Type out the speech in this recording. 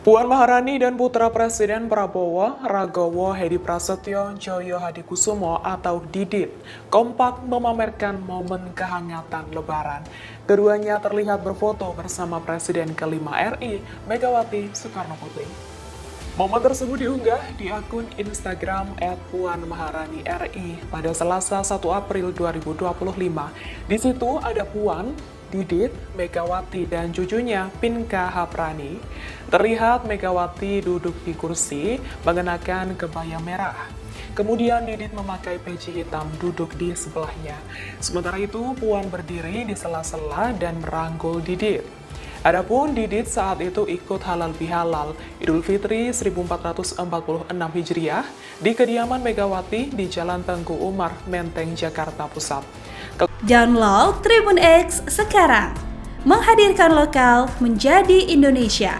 Puan Maharani dan putra Presiden Prabowo, Ragowo Hedi Prasetyo Joyo Hadikusumo atau Didit, kompak memamerkan momen kehangatan Lebaran. Keduanya terlihat berfoto bersama Presiden kelima RI, Megawati Soekarnoputri. Momen tersebut diunggah di akun Instagram @puanmaharani_ri pada Selasa 1 April 2025. Di situ ada Puan, Didit, Megawati, dan cucunya Pinka Haprani. Terlihat Megawati duduk di kursi mengenakan kebaya merah. Kemudian Didit memakai peci hitam duduk di sebelahnya. Sementara itu Puan berdiri di sela-sela dan merangkul Didit. Adapun Didit saat itu ikut halal bihalal Idul Fitri 1446 Hijriah di kediaman Megawati di Jalan Tengku Umar, Menteng, Jakarta Pusat. Download Tribun X sekarang, menghadirkan lokal menjadi Indonesia.